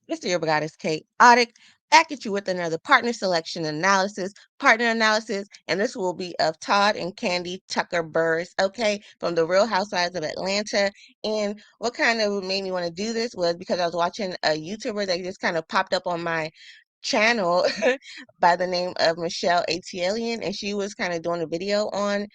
It's your goddess Chaotic, back at you with another partner analysis, and this will be of Todd and Candy Tucker Burris, okay, from the Real Housewives of Atlanta. And what kind of made me want to do this was because I was watching a YouTuber that just kind of popped up on my channel by the name of Michelle Atielian, and she was kind of doing a video on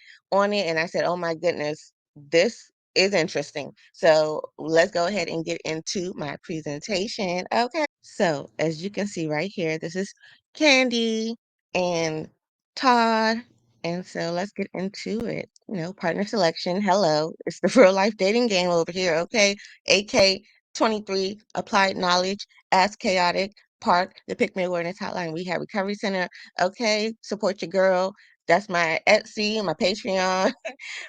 it, and I said, "Oh my goodness, this is interesting." So let's go ahead and get into my presentation. Okay. So as you can see right here, this is Candy and Todd. And so let's get into it. Partner selection. Hello. It's the real life dating game over here. Okay. AK 23, applied knowledge, ask chaotic, park, the Pick Me Awareness Hotline, Rehab Recovery Center. Okay. Support your girl. That's my Etsy, my Patreon,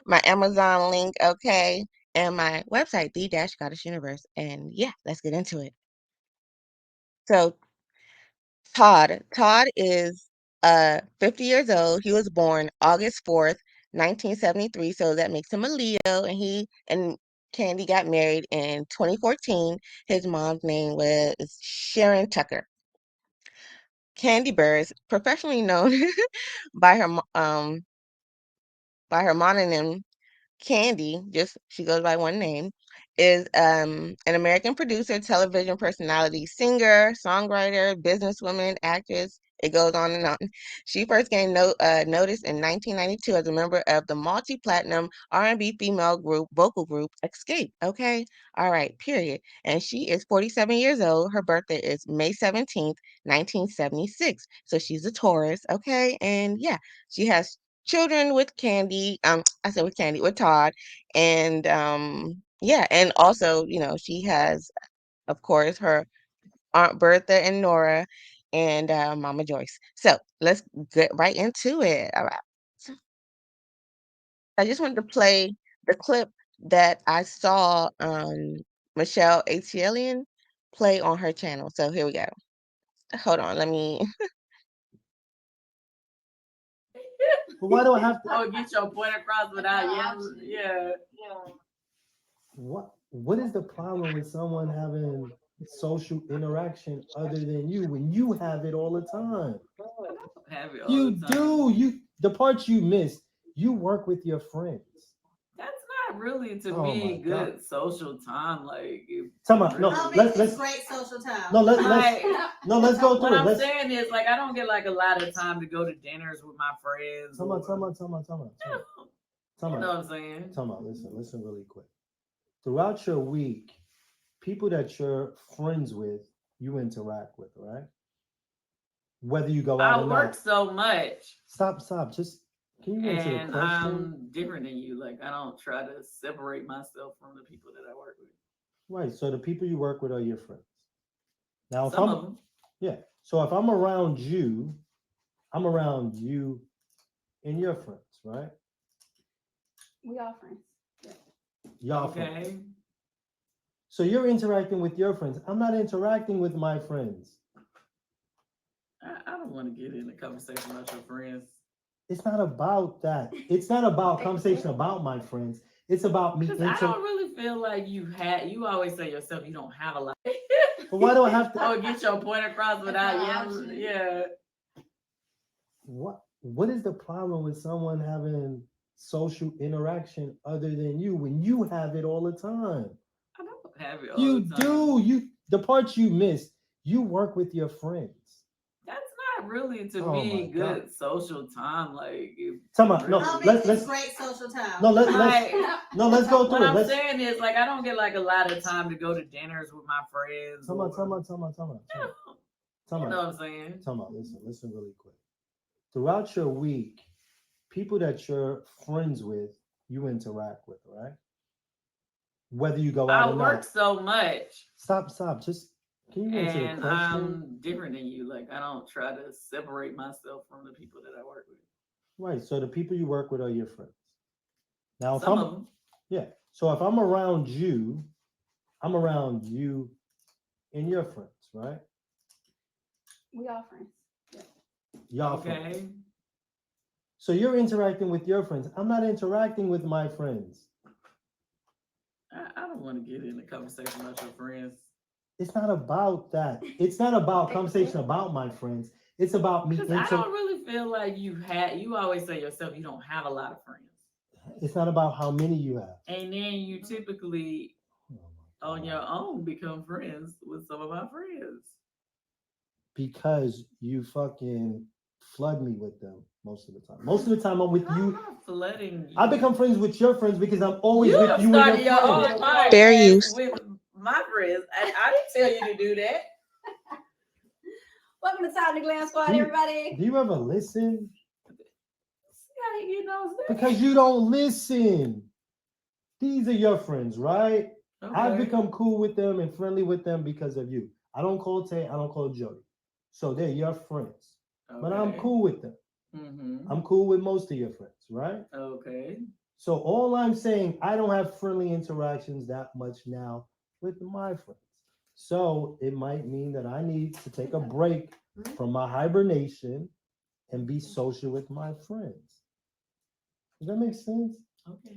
my Amazon link. Okay. And my website, the-goddess universe. And yeah, let's get into it. So Todd is 50 years old. He was born August 4th, 1973, so that makes him a Leo, and he and Candy got married in 2014. His mom's name was Sharon Tucker. Candy Burris, professionally known by her mononym Candy, just she goes by one name, is an American producer, television personality, singer, songwriter, businesswoman, actress. It goes on and on. She first gained notice in 1992 as a member of the multi-platinum R&B female vocal group Escape. Okay, all right, period. And she is 47 years old. Her birthday is May 17th, 1976. So she's a Taurus. Okay, and yeah, she has children with Candy. I said with Candy, with Todd. And yeah, and also, she has, of course, her Aunt Bertha and Nora and Mama Joyce. So let's get right into it. All right. So I just wanted to play the clip that I saw Michelle Atielian play on her channel. So here we go. Hold on, let me. But why do I have to? Oh, get your point across without yelling. Yeah. What is the problem with someone having social interaction other than you when you have it all the time? Have it all You the time. do. The parts you miss. You work with your friends. That's not really to Oh me my God. good social time. Like, Come on, no. Let's great social time. no. like, Let's go what through it. I'm Let's saying is, like, I don't get like a lot of time to go to dinners with my friends. Come on. You know what I'm saying? Listen really quick. Throughout your week, people that you're friends with, you interact with, right? Whether you go out I or work not. so much, Stop. Just can you answer the and question? I'm different than you. Like, I don't try to separate myself from the people that I work with. Right. So the people you work with are your friends. Now, if Some I'm of them. yeah. So if I'm around you, I'm around you and your friends, right? We all friends. Y'all friends. Okay. So you're interacting with your friends. I'm not interacting with my friends. I don't want to get in a conversation about your friends. It's not about that. It's not about conversation about my friends. It's about me. Because I don't really feel like you always say yourself you don't have a lot. But why do I have to? Oh, get your point across without yelling. Yeah. What is the problem with someone having social interaction other than you when you have it all the time? I don't have it all You the time. do. The parts you miss. You work with your friends. That's not really to Oh me my good God. social time. Like, Come on, no. Let's great social time. no. like, Let's go what through it. I'm Let's saying is, like, I don't get like a lot of time to go to dinners with my friends. Come on. You know what I'm saying? Listen really quick. Throughout your week, people that you're friends with, you interact with, right? Whether you go out I or work not. so much, Stop. Just can you answer the and question? I'm different than you. Like, I don't try to separate myself from the people that I work with. Right. So the people you work with are your friends. Now, if Some I'm of them. yeah. So if I'm around you, I'm around you and your friends, right? We all friends. Y'all Okay. friends. So you're interacting with your friends. I'm not interacting with my friends. I don't want to get in a conversation about your friends. It's not about that. It's not about conversation about my friends. It's about me. Because I don't really feel like you always say yourself you don't have a lot of friends. It's not about how many you have. And then you typically Oh my on God. your own become friends with some of my friends. Because you fucking flood me with them most of the time. Most of the time I'm with I'm you. not flooding you. I become friends with your friends because I'm always You with have you and started your your own friends. podcast Fair use. with my friends. I didn't tell you to do that. Welcome to Top of the Glam Squad, Do you- everybody. Do you ever listen? See how you get those things? Because you don't listen. These are your friends, right? I've Okay. become cool with them and friendly with them because of you. I don't call Tay, I don't call Jody. So they're your friends. But I'm Okay. cool with them. Mm-hmm. I'm cool with most of your friends, right? Okay. So all I'm saying, I don't have friendly interactions that much now with my friends. So it might mean that I need to take a break from my hibernation and be social with my friends. Does that make sense? Okay.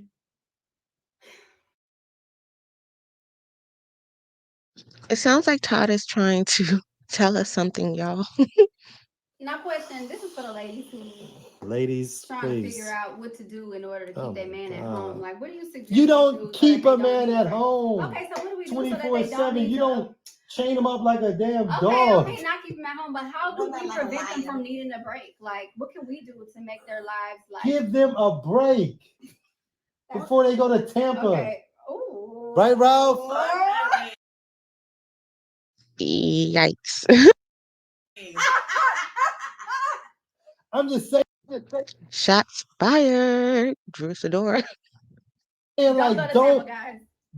It sounds like Todd is trying to tell us something, y'all. Now, question. This is for the ladies who Ladies, trying to please. figure out what to do in order to keep Oh their my man at God. home. Like, what do you suggest? You we do don't so that keep they a don't man leave at her? home Okay, so what do we do so that they 24/7. don't need You to? don't chain him up like a damn Okay, dog. okay, not keep them at home, but how do Don't we act like a prevent them liar. from needing a break? Like, what can we do to make their lives like? Give them a break before they go to Tampa. Okay. Ooh. Right, Ralph? Yikes. I'm just saying, Shots fired. Drew Sidora. Don't go like, to Tampa,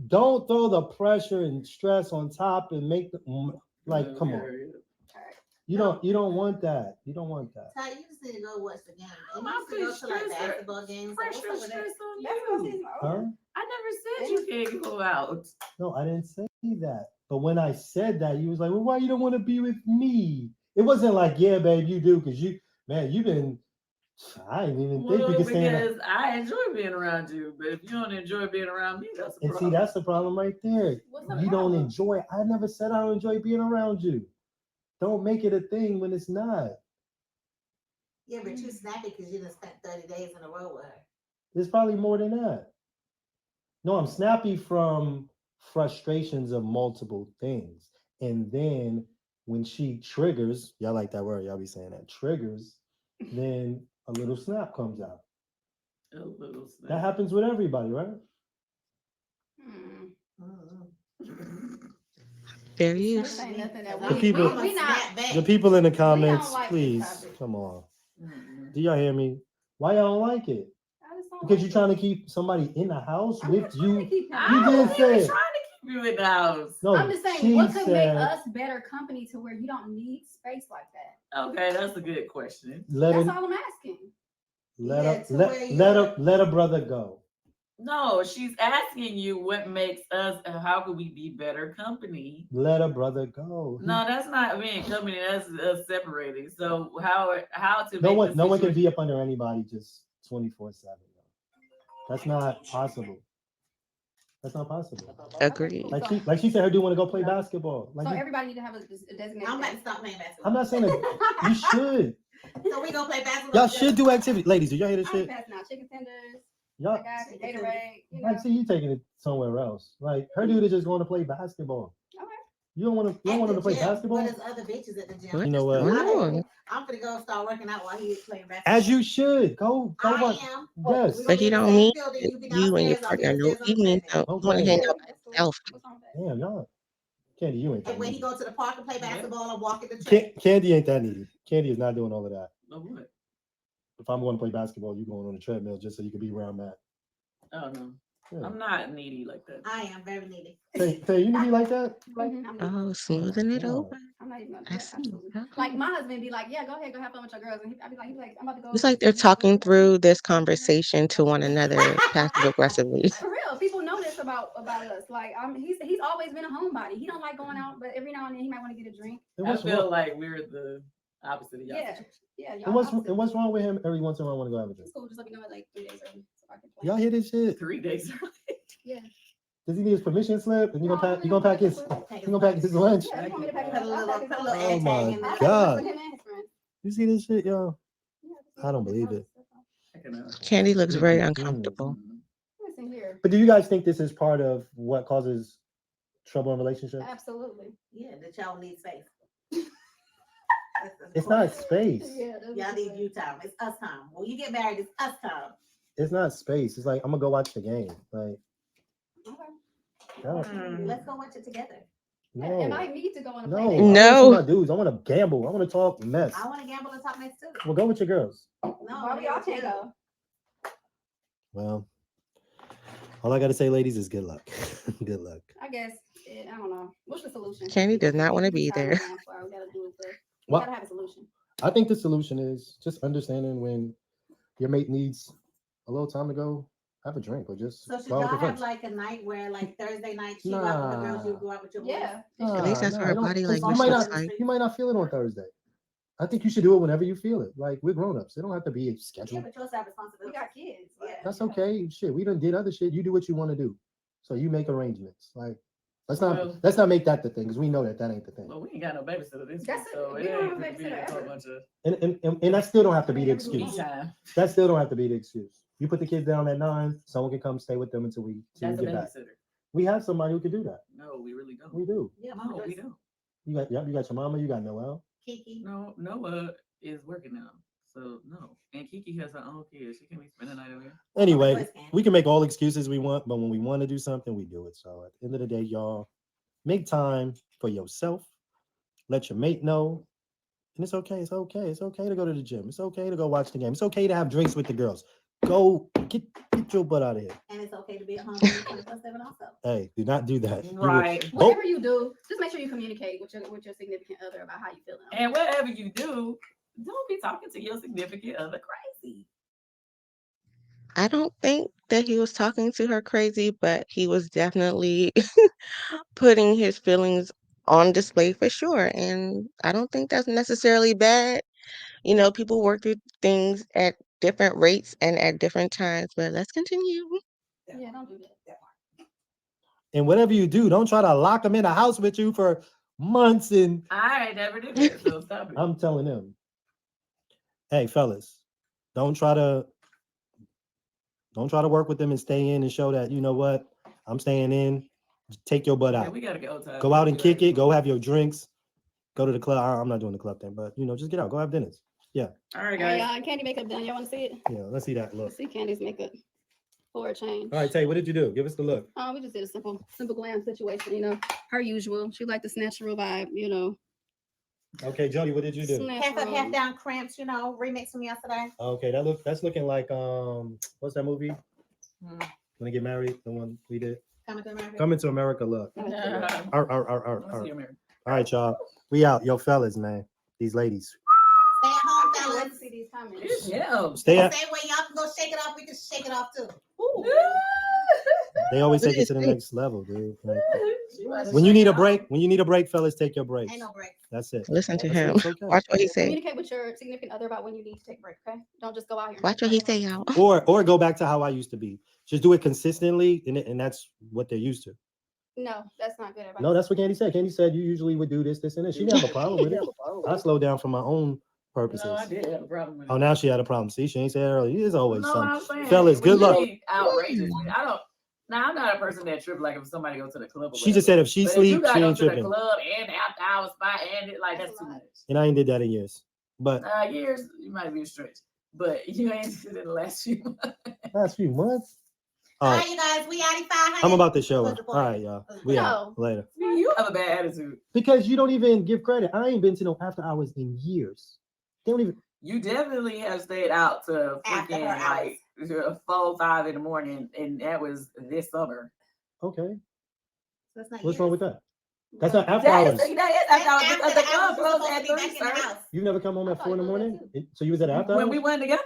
don't guys. throw the pressure and stress on top and make the like, come on. You don't want that. You don't want that. Ty, you just need to go watch the game. Oh, And I you used to go to like stress- basketball games. Like, Pressure, what's up with stress that? on Basketball you. season Huh? over. I never said you can't go out. No, I didn't say that. But when I said that, you was like, well, why you don't want to be with me? It wasn't like, yeah, babe, you do, because you've been, I didn't even think we Well, could stand that. because I enjoy being around you, but if you don't enjoy being around me, that's a And problem. see, that's the problem right there. What's the You don't problem? enjoy. I never said I don't enjoy being around you. Don't make it a thing when it's not. Yeah, but you snappy because you just spent 30 days in a row with her. It's probably more than that. No, I'm snappy from frustrations of multiple things. And then when she triggers, y'all like that word, y'all be saying that, triggers, then a little snap comes out. A little snap. That happens with everybody, right? Fair This use. ain't nothing that The we people- we not. The people in the comments, like this please, topic. come on. Mm-mm. Do y'all hear me? Why y'all don't like it? I just don't Because like you're it. trying to keep somebody in the house I'm with not trying to you. keep him I You out. did wasn't even say- trying to keep you in the house. No, I'm just saying, she what could make said, us better company to where you don't need space like that? Okay, that's a good question. let That's him, all I'm asking. let Yeah, a, to let, where you let a, are. let a brother go. No, she's asking you what makes us, how could we be better company? Let a brother go. No, that's not being company. That's us separating. So how to No make one, this no one can situation- be up under anybody just 24/7. That's not possible. That's not possible. Agreed. Like she said, her dude want to go play basketball. Like So you- everybody need to have a designated. I'm about day. to stop playing basketball. I'm not saying that you should. So we gonna play basketball. Y'all together? should do activity. Ladies, do y'all hear this I'm shit? passing out chicken tenders. Y'all, I got the Gatorade. You know. like, see, you taking it somewhere else. Like her dude is just going to play basketball. Okay. You don't want to. You don't At want him the to play gym, basketball. But there's other bitches at the gym. What You know is what? going on? I'm gonna go start working out while he's playing basketball. As you should go. Go I watch. am. Yes. We But he gonna don't be need in the same building. You be you and your downstairs, I'll be partner no upstairs on the evening. treadmill. So you want to hang out by That's cool. yourself. What's wrong with that? Damn, y'all. Candy, you ain't that And when he needy. go to the park and play basketball, I'm walking the track. Candy ain't that needy. Candy is not doing all of that. Oh, what? If I'm going to play basketball, you going on the treadmill just so you can be around Matt. Oh no, Yeah. I'm not needy like that. I am very needy. Tay, you needy like that? Mhm, I'm not- Oh, smoothing it Yeah. over. I'm not even gonna do I that. see. Absolutely. Okay. Like my husband be like, yeah, go ahead, go have fun with your girls, and I'd be like, I'm about to go. It's like they're talking through this conversation to one another passive aggressively. For real, people know this about us. Like, he's always been a homebody. He don't like going out, but every now and then he might want to get a drink. And I what's feel wrong? like we're the opposite of y'all. Yeah, yeah. And what's wrong with him? Every once in a while, want to go have a drink. It's cool. Just let me know like 3 days early so I can play. Y'all hear this shit? 3 days. Yeah. Does he need his permission slip? And you gonna pack his lunch? Yeah, you want me to pack Put a it little, up? put a little Oh egg my tag in there. I'll God. pack it for him and his friends. You see this shit, yo? Yeah, I don't believe it. I can, Candy looks very Mm-mm-mm. uncomfortable. Listen here. But do you guys think this is part of what causes trouble in relationships? Absolutely. Yeah, that y'all need space. It's not space. Yeah, that's Y'all what need it you is. time. It's us time. When you get married, it's us time. It's not space. It's like I'm gonna go watch the game. Like, Okay. no, Let's go watch it together. Yeah, no, and I need to go on a no. play I date. want to No. see my dudes. I want to gamble. I want to talk mess. I want to gamble and talk next to it. Well, go with your girls. No, Why we all can't go? Well, all I gotta say, ladies, is good luck. Good luck. I guess I don't know. What's the solution? Candy does not want to be Time there. going for. We gotta do it. We Well, gotta have a solution. I think the solution is just understanding when your mate needs a little time to go have a drink or just So should go out y'all with your have friends. like a night where like Thursday night she go out with the girls, you Nah. go out with your boys? Yeah. At least that's what her you don't- body 'cause language you might looks not, like. you might not feel it on Thursday. I think you should do it whenever you feel it. Like we're grown-ups. It don't have to be Yeah, scheduled. but you also have We responsibility. got kids. Yeah. That's okay. Shit, we done did other shit. You do what you want to do. So you make arrangements. Like let's Well- not make that the thing because we know that ain't the thing. Well, we ain't got no babysitter this week, That's it. so We it don't ain't have a gonna be babysitter a whole ever. bunch of And that still don't have to be the Me excuse. time. That still don't have to be the excuse. You put the kids down at 9, someone can come stay with them until we That's a get back. babysitter. We have somebody who can do that. No, we really don't. We do. Yeah, No, mama we does. don't. You got you got your mama, you got Noel. Kiki. No, Noah is working now, so no. And Kiki has her own kids. She can't be spending the night over here. Anyway, boys can. we can make all excuses we want, but when we want to do something, we do it. So at the end of the day, y'all, make time for yourself. Let your mate know. And it's okay. It's okay. It's okay to go to the gym. It's okay to go watch the game. It's okay to have drinks with the girls. Go get your butt out of here. And it's okay to be at home 24/7 also. Hey, do not do that. You will- Right. Oh, Whatever you do, just make sure you communicate with your significant other about how you feeling. And whatever you do, don't be talking to your significant other crazy. I don't think that he was talking to her crazy, but he was definitely putting his feelings on display for sure. And I don't think that's necessarily bad. You know, people work through things at different rates and at different times, but let's continue. Yeah, don't do that. and whatever you do, don't try to lock them in a house with you for months. And I never did that, so stop it. I'm telling them, hey, fellas, don't try to work with them and stay in and show that, you know what, I'm staying in. Take your butt Yeah, out. we gotta go. Ty. Go out and We kick gotta it. Go have your drinks. Go to the club. I'm not doing the club thing, but just get out. Go have dinners. All right, Hey, guys. Candy makeup done. Y'all want to see it? Yeah, let's see that look. Let's see Candy's makeup for a change. All right, Tay, what did you do? Give us the look. We just did a simple glam situation. You know, her usual. She liked this natural vibe. You know, Okay, Jody, what did you do? Half up, half down cramps, remix from yesterday. Okay, that's looking like what's that movie? Hmm. When they get married, the one we did. Coming to America. Coming to America, look. Yeah. Arr, arr, arr, I arr, wanna arr. see your mirror. All right, y'all. We out. Yo, fellas, man. These ladies. Stay at home, I can't wait to fellas. see these comments. Yeah. Stay The at. same way y'all can go shake it off, we can shake it off too. They always What take it is to the it? next level, dude. Like, when you need a break, fellas, take your breaks. Ain't no breaks. That's it. Listen to That's it. him. It's okay. Watch what he say. Communicate with your significant other about when you need to take a break. Okay, don't just go out here. and Watch take what he breaks. say, y'all. Or go back to how I used to be. Just do it consistently, and that's what they're used to. No, that's not good advice. No, that's what Candy said. Candy said you usually would do this, and this. She didn't have a problem with it. I slowed down for my own purposes. No, I did have a problem with it. Oh, now she had a problem. See, she ain't said it earlier. There's always No, something. I'm saying, Fellas, when good you luck. be outrageous. I don't. Now I'm not a person that trip like if somebody go to the club. Or She just said if she whatever. But if you sleeps, gotta she go ain't to the tripping. club and the after hours spot and it like that's too much. And I ain't did that in years. But Years you might be a stretch, but you ain't did it in the last few months. last few months. All All right, right, you guys, we out 500. I'm about to show her. What's the All right, point? y'all. We out No. later. You have a bad attitude. Because you don't even give credit. I ain't been to no after hours in years. They don't even. You definitely have stayed out to After freaking her like 4, 5 in the morning, and that was this summer. Okay. That's not What's yours. wrong with that? That's not after That hours. is after That's hours after because the the club hours, you're closed supposed at to be 3, back in the sir. house. You've never come home I at thought 4 in the you did morning? too. So you was at after When hours? we went together?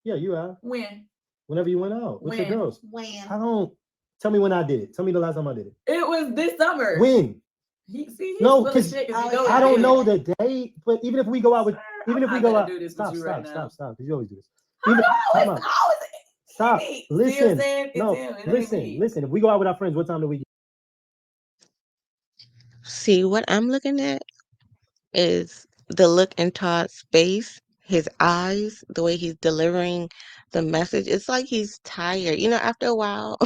Yeah, you have. When? Whenever you went out with your When? girls. When? I don't. Tell me when I did it. Tell me the last time I did it. It was this summer. When? He's No, full of 'cause shit 'cause Oh, he knows yeah. I don't it. know the date, but even if we go out with, Sir, even I'm if we not go gonna out, do this stop, with you stop, right stop, now. stop, because you always do this. I Even, know, time it's out. always Stop. me. See what I'm Listen. saying? It's No, him, it ain't listen, me. listen. If we go out with our friends, what time do we get? See, what I'm looking at is the look in Todd's face, his eyes, the way he's delivering the message. It's like he's tired. You know, after a while,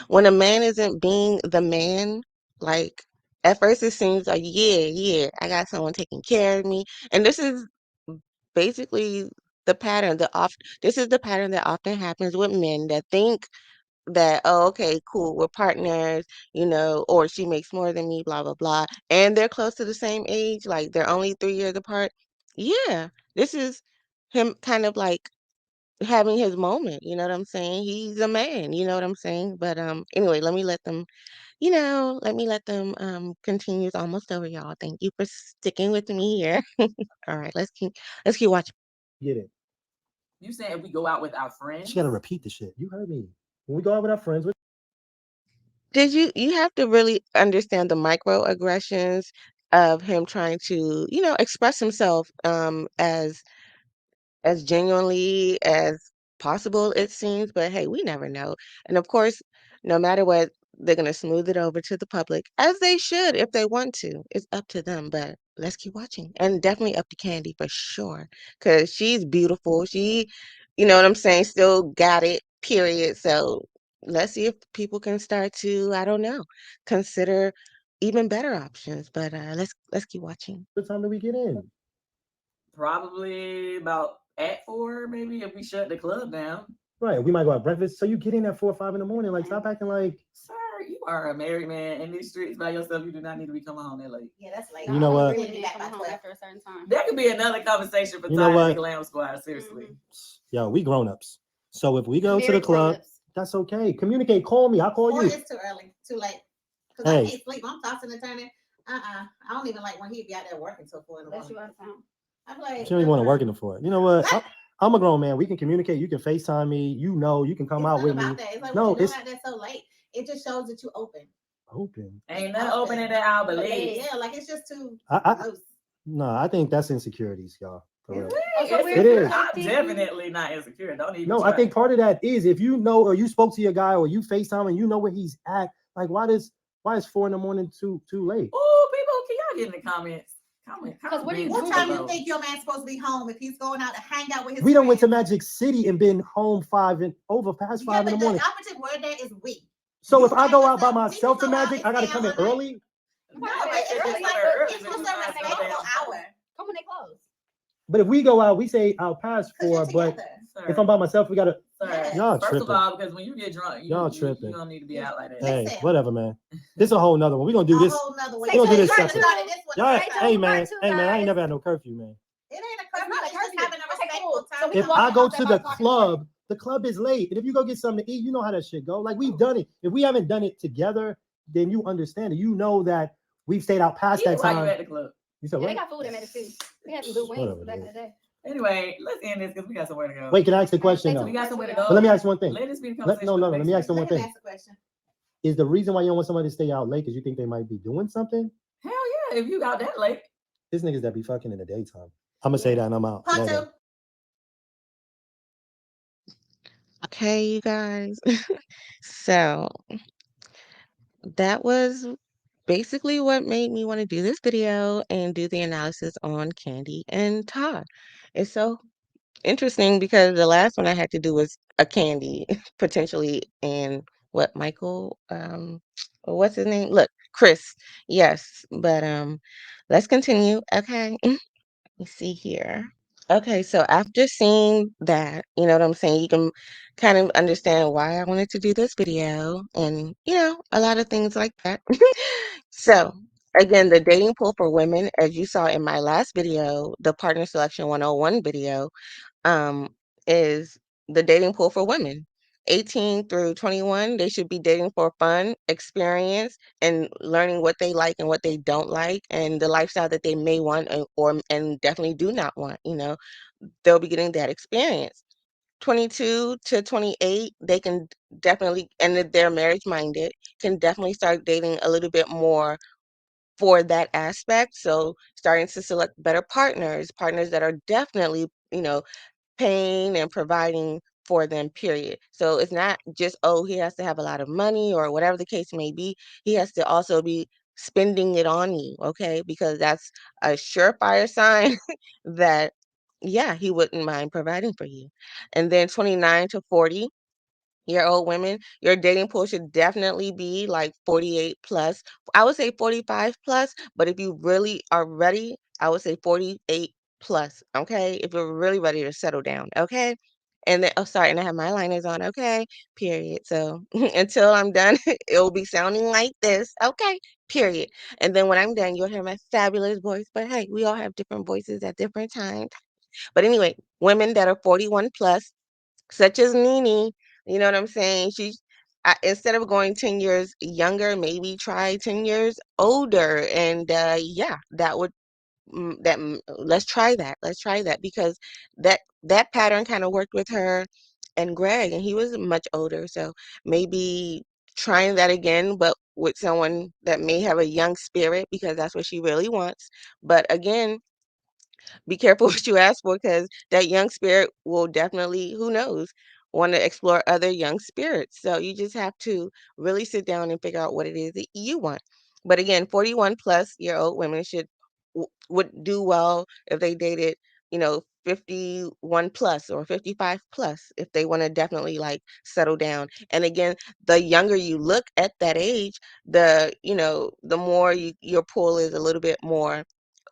when a man isn't being the man, like at first it seems like, yeah, I got someone taking care of me. And this is basically the pattern. This is the pattern that often happens with men that think that, oh, okay, cool, we're partners, or she makes more than me, blah, blah, blah. And they're close to the same age, like they're only 3 years apart. Yeah, this is him kind of like having his moment, you know what I'm saying? He's a man, you know what I'm saying? But anyway, let me let them continue. It's almost over, y'all. Thank you for sticking with me here. All right, let's keep watching. Get it. You saying if we go out with our friends? She gotta repeat the shit. You heard me. When we go out with our friends, Did you have to really understand the microaggressions of him trying to, express himself as genuinely as possible, it seems, but hey, we never know. And of course, no matter what, they're gonna smooth it over to the public, as they should if they want to. It's up to them, but let's keep watching. And definitely up to Candy for sure. Cause she's beautiful. She, you know what I'm saying, still got it, period. So let's see if people can start to, I don't know, consider even better options. But let's keep watching. what time do we get in? Probably about at 4, maybe, if we shut the club down. Right, we might go have breakfast. So you get in at 4 or 5 in the morning. Like, stop acting like. Sir, you are a married man in these streets by yourself. You do not need to be coming home that late. Yeah, that's late. You know what? Really Really need back to by come home 12. after a certain time. That could be another conversation for You know Ty and what? the Glam Squad, seriously. Yo, we grown-ups. So if we go to the Very club, grown-ups. that's okay. Communicate. Call me. I'll call Or you. it's too early, too late. Because Hey. I can't sleep. I'm tossing and turning. I don't even like when he be out there working till 4 in the That's morning. you out of town. I'm like, She don't even want to work in the for it. You know what? I'm a grown man. We can communicate. You can FaceTime me. You can come it's out not with me. about that. It's like No, when you're it's out there so late, it just shows that you open. open. Ain't nothing open in that I believe. Yeah, like it's just too I loose. no, I think that's insecurities, y'all. For Is real. it? Oh, so It is. I'm definitely not insecure. Don't even No, try. I think part of that is if you know or you spoke to your guy or you FaceTime and you know where he's at, like why is 4 in the morning too late? Oh, people, can y'all get in the comments? Comment what do you What do time though? you think your man's supposed to be home if he's going out to hang out with his We done went to friends? Magic City and been home past 5 in Yeah, the but morning. the operative word there is we. So You if I and go out by yourself, we myself to can go out Magic, and I gotta stay come in out all night. early. No, Right, but it's early, just like early, it's but just you a find some respectful damn hour. Come when they close. But if we go out, we say out past Cause you're 4. But together. Sir, if I'm by myself, we gotta. Yes. Y'all first tripping. of all, because when you get drunk, Y'all you tripping. don't need to be out like that. Hey, Listen. whatever, man. This is a whole nother one. We're gonna do A this. whole nother way. We gonna do this You separate. started this one Y'all, the first hey time. man, part two, I ain't guys. never had no curfew, man. It ain't a It's curfew. not a It's just curfew. having a Okay, respectful cool. So time. we If can walk I go out to there the by 5 in the morning. club, the club is late. And if you go get something to eat, you know how that shit go. Like we've done it. If we haven't done it together, then you understand it. You know that we've stayed out past Even that while you time. at the club. You said Yeah, they what? got food in Magic City. We had some good wings Whatever, back in dude. the day. Anyway, let's end this because we got somewhere to go. Wait, can I ask the question Stay though? We tuned. got somewhere to go. But let me ask one thing. Let this be the Let conversation. me for the ask them one Let him thing. ask the question. Is the reason why you don't want somebody to stay out late because you think they might be doing something? Hell yeah, if you out that late. There's niggas that be fucking in the daytime. I'm gonna say that and I'm out. Part Later. two. Okay, you guys. So that was basically what made me want to do this video and do the analysis on Candy and Todd. It's so interesting because the last one I had to do was a Candy potentially and what Michael what's his name? Look, Chris. Yes, but let's continue. Okay. Let me see here. Okay, so after seeing that, you know what I'm saying, you can kind of understand why I wanted to do this video and, a lot of things like that. So, again, the dating pool for women, as you saw in my last video, the Partner Selection 101 video, um, is the dating pool for women. 18 through 21, they should be dating for fun, experience, and learning what they like and what they don't like, and the lifestyle that they may want and definitely do not want. They'll be getting that experience. 22 to 28, they can definitely, and if they're marriage minded, can definitely start dating a little bit more for that aspect. So starting to select better partners that are definitely, paying and providing for them, period. So it's not just, oh, he has to have a lot of money or whatever the case may be. He has to also be spending it on you, okay? Because that's a surefire sign that, yeah, he wouldn't mind providing for you. And then 29 to 40-year-old women, your dating pool should definitely be like 48 plus. I would say 45 plus, but if you really are ready, I would say 48 plus, okay? If you're really ready to settle down, okay? And then, oh, sorry, and I have my liners on, okay? Period. So until I'm done, it will be sounding like this, okay? Period. And then when I'm done, you'll hear my fabulous voice. But hey, we all have different voices at different times. But anyway, women that are 41 plus, such as Nene, you know what I'm saying? Instead of going 10 years younger, maybe try 10 years older. And yeah, let's try that. Let's try that because that pattern kind of worked with her and Greg, and he was much older. So maybe trying that again, but with someone that may have a young spirit because that's what she really wants. But again, be careful what you ask for because that young spirit will definitely, who knows, want to explore other young spirits. So you just have to really sit down and figure out what it is that you want. But again, 41-plus-year-old women would do well if they dated, 51 plus or 55 plus if they want to definitely like settle down. And again, the younger you look at that age, the more your pool is a little bit more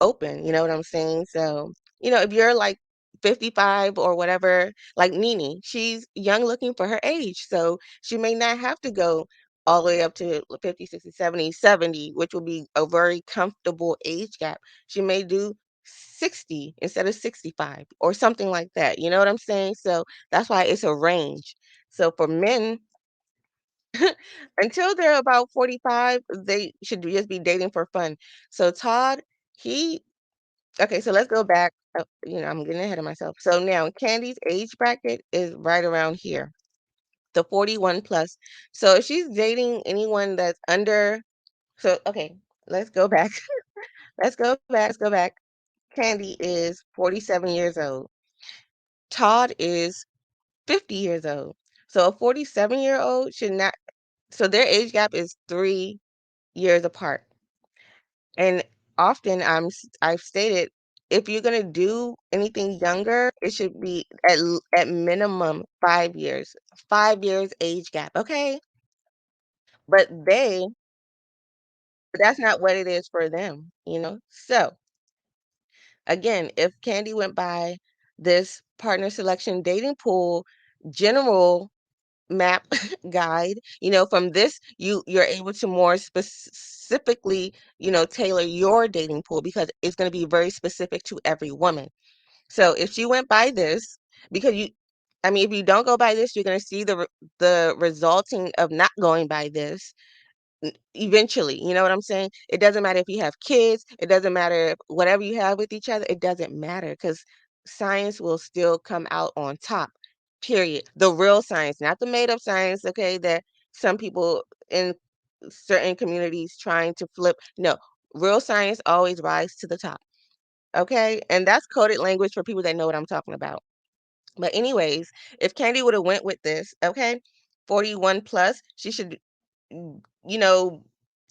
open, you know what I'm saying? So, if you're like 55 or whatever, like Nene, she's young looking for her age. So she may not have to go all the way up to 50, 60, 70, 70, which will be a very comfortable age gap. She may do 60 instead of 65 or something like that. You know what I'm saying? So that's why it's a range. So for men, until they're about 45, they should just be dating for fun. So Todd, he okay, so let's go back. I'm getting ahead of myself. So now Candy's age bracket is right around here, the 41 plus. So if she's dating anyone that's under, so okay, let's go back. Let's go back. Candy is 47 years old. Todd is 50 years old. So a 47-year-old should not, so their age gap is 3 years apart. And often I've stated if you're gonna do anything younger, it should be at minimum 5 years. 5 years age gap, okay? But that's not what it is for them. So again, if Candy went by this partner selection dating pool general map guide, from this you're able to more specifically, tailor your dating pool because it's going to be very specific to every woman. So if she went by this, because I mean, if you don't go by this, you're going to see the resulting of not going by this eventually. You know what I'm saying? It doesn't matter if you have kids, it doesn't matter if whatever you have with each other, it doesn't matter because science will still come out on top. Period. The real science, not the made up science, okay, that some people in certain communities trying to flip. No, real science always rise to the top. Okay? And that's coded language for people that know what I'm talking about. But anyways, if Candy would have went with this, okay, 41 plus, she should mm, you know,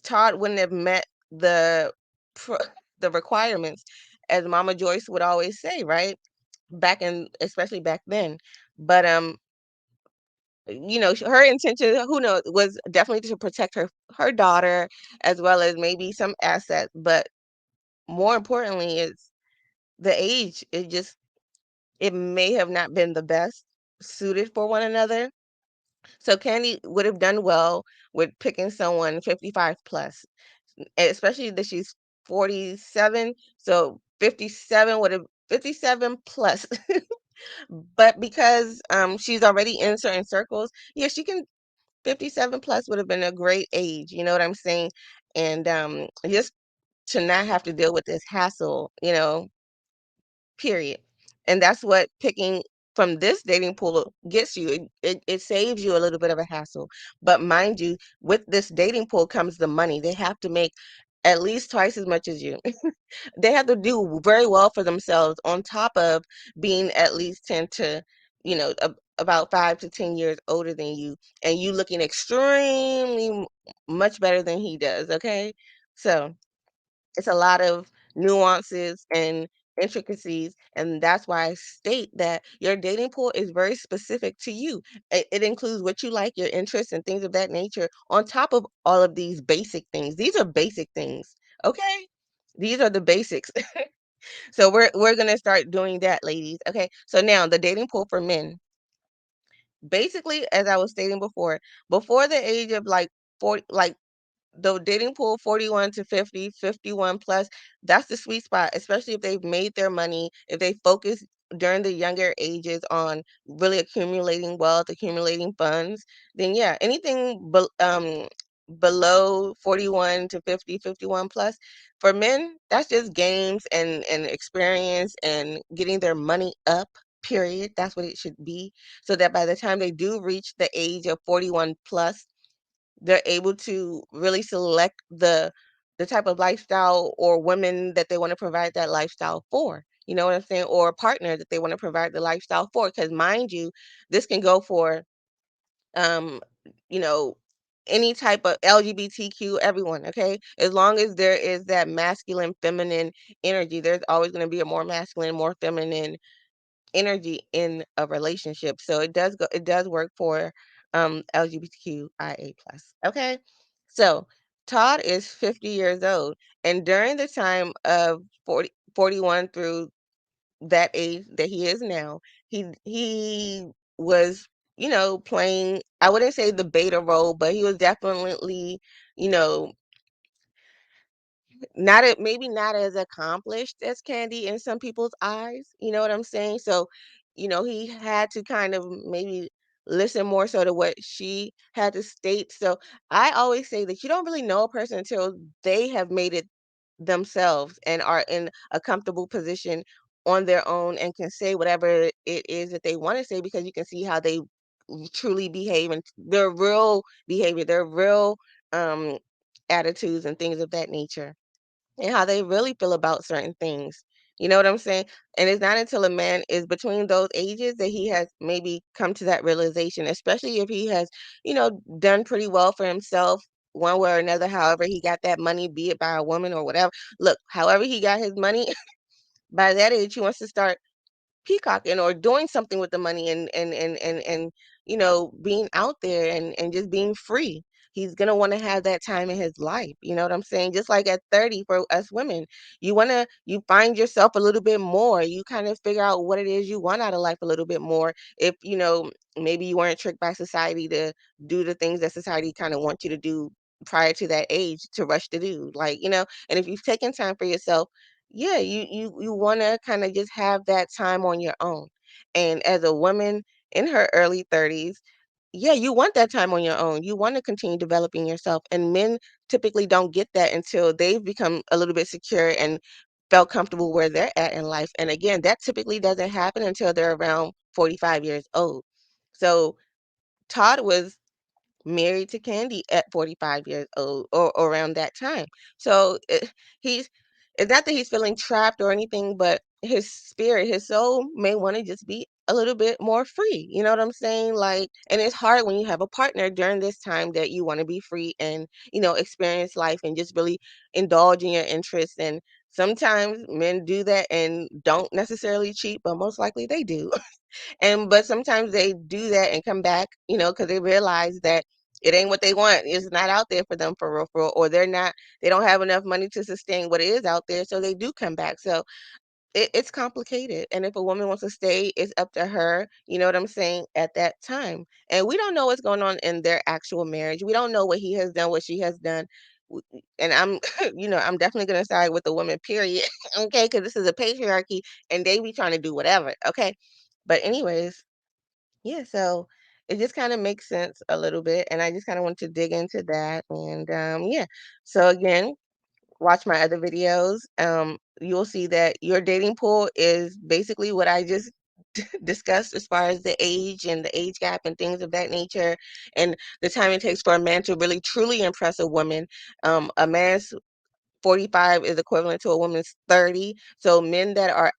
Todd wouldn't have met the pro- the requirements, as Mama Joyce would always say, right? Especially back then. But her intention, who knows, was definitely to protect her daughter as well as maybe some assets. But more importantly, is the age. It may have not been the best suited for one another. So Candy would have done well with picking someone 55 plus, especially that she's 47. So 57 would have 57 plus. But because she's already in certain circles, yeah, she can 57 plus would have been a great age, you know what I'm saying? And just to not have to deal with this hassle, period. And that's what picking from this dating pool gets you. It saves you a little bit of a hassle. But mind you, with this dating pool comes the money. They have to make at least twice as much as you. They have to do very well for themselves on top of being at least 10 to, about 5 to 10 years older than you, and you looking extremely much better than he does, okay? So it's a lot of nuances and intricacies, and that's why I state that your dating pool is very specific to you. It includes what you like, your interests, and things of that nature, on top of all of these basic things. These are basic things, okay? These are the basics. So we're gonna start doing that, ladies. Okay. So now the dating pool for men. Basically, as I was stating before the age of like 40, like the dating pool 41 to 50, 51 plus, that's the sweet spot, especially if they've made their money, if they focus during the younger ages on really accumulating wealth, accumulating funds, then yeah, anything below 41 to 50, 51 plus, for men, that's just games and experience and getting their money up. Period. That's what it should be. So that by the time they do reach the age of 41 plus, they're able to really select the type of lifestyle or women that they want to provide that lifestyle for. You know what I'm saying? Or a partner that they want to provide the lifestyle for. Because mind you, this can go for um, you know, any type of LGBTQ, everyone, okay? As long as there is that masculine, feminine energy, there's always going to be a more masculine, more feminine energy in a relationship. So it does work for LGBTQIA plus. Okay. So Todd is 50 years old, and during the time of 41 through that age that he is now, he was, playing, I wouldn't say the beta role, but he was definitely, you know, maybe not as accomplished as Candy in some people's eyes, you know what I'm saying? So, he had to kind of maybe listen more so to what she had to state. So I always say that you don't really know a person until they have made it themselves and are in a comfortable position on their own and can say whatever it is that they want to say, because you can see how they truly behave and their real behavior, their real um attitudes and things of that nature, and how they really feel about certain things. You know what I'm saying? And it's not until a man is between those ages that he has maybe come to that realization, especially if he has, done pretty well for himself one way or another, however he got that money, be it by a woman or whatever. Look, however he got his money, by that age, he wants to start peacocking or doing something with the money and being out there and just being free. He's going to want to have that time in his life, you know what I'm saying? Just like at 30 for us women, you find yourself a little bit more, you kind of figure out what it is you want out of life a little bit more. If maybe you weren't tricked by society to do the things that society kind of wants you to do prior to that age, to rush to do, like, and if you've taken time for yourself, yeah, you want to kind of just have that time on your own. And as a woman in her early 30s, yeah, you want that time on your own. You want to continue developing yourself. And men typically don't get that until they've become a little bit secure and felt comfortable where they're at in life. And again, that typically doesn't happen until they're around 45 years old. So Todd was married to Candy at 45 years old, or around that time. So he's it's not that he's feeling trapped or anything, but his spirit, his soul may want to just be a little bit more free. You know what I'm saying? Like, and it's hard when you have a partner during this time that you want to be free and, experience life and just really indulge in your interests. And sometimes men do that and don't necessarily cheat, but most likely they do. And but sometimes they do that and come back, because they realize that it ain't what they want. It's not out there for them for real, or they don't have enough money to sustain what is out there, so they do come back. So it's complicated. And if a woman wants to stay, it's up to her, you know what I'm saying, at that time. And we don't know what's going on in their actual marriage. We don't know what he has done, what she has done. And I'm, I'm definitely going to side with the woman, period. Okay. Because this is a patriarchy and they be trying to do whatever. Okay. But anyways, yeah, so it just kind of makes sense a little bit. And I just kind of want to dig into that. And yeah. So again, watch my other videos. You'll see that your dating pool is basically what I just discussed, as far as the age and the age gap and things of that nature, and the time it takes for a man to really truly impress a woman. A man's 45 is equivalent to a woman's 30. So men that are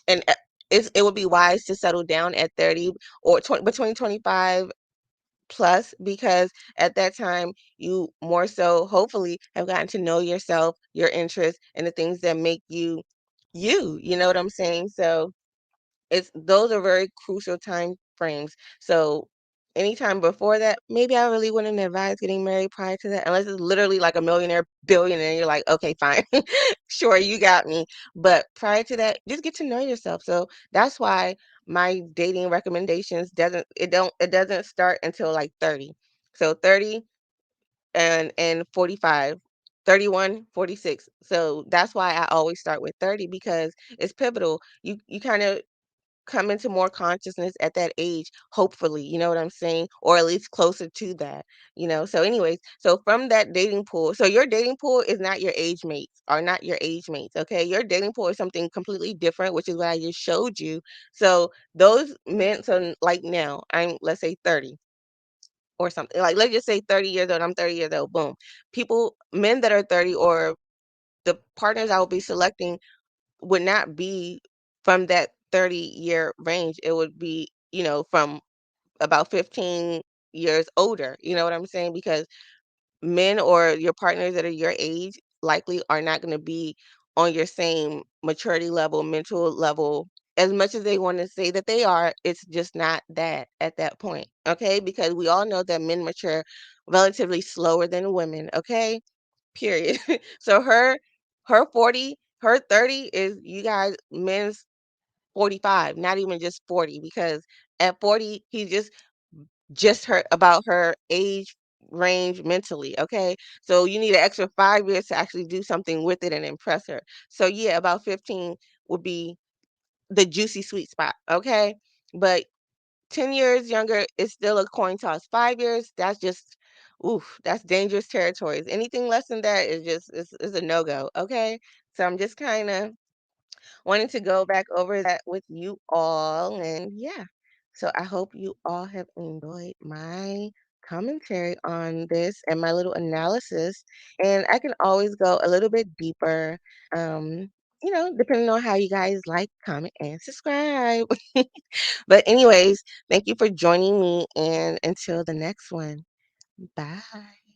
and it would be wise to settle down at 30 or between 25 plus because at that time you more so hopefully have gotten to know yourself, your interests, and the things that make you you. You know what I'm saying? So it's those are very crucial time frames. So anytime before that, maybe I really wouldn't advise getting married prior to that, unless it's literally like a millionaire, billionaire. You're like, okay, fine, sure, you got me. But prior to that, just get to know yourself. So that's why my dating recommendations it doesn't start until like 30. So 30 and 45. 31, 46. So that's why I always start with 30 because it's pivotal. You kind of come into more consciousness at that age, hopefully, you know what I'm saying? Or at least closer to that, you know? So anyways, so from that dating pool, so your dating pool is not your age mates, are not your age mates, okay? Your dating pool is something completely different, which is what I just showed you. So those men, so like now, let's say 30 or something. Like let's just say 30 years old, I'm 30 years old, boom. Men that are 30 or the partners I will be selecting would not be from that 30-year range. It would be, from about 15 years older. You know what I'm saying? Because men or your partners that are your age likely are not going to be on your same maturity level, mental level. As much as they want to say that they are, it's just not that at that point. Okay? Because we all know that men mature relatively slower than women. Okay? Period. So her 40, her 30 is you guys men's 45, not even just 40, because at 40 he's just her about her age range mentally, okay? So you need an extra 5 years to actually do something with it and impress her. So yeah, about 15 would be the juicy sweet spot, okay? But 10 years younger is still a coin toss. 5 years, that's just, oof, that's dangerous territories. Anything less than that is a no-go, okay? So I'm just kind of wanting to go back over that with you all. And yeah, so I hope you all have enjoyed my commentary on this and my little analysis. And I can always go a little bit deeper, um, depending on how you guys like, comment, and subscribe. But anyways, thank you for joining me, and until the next one, bye.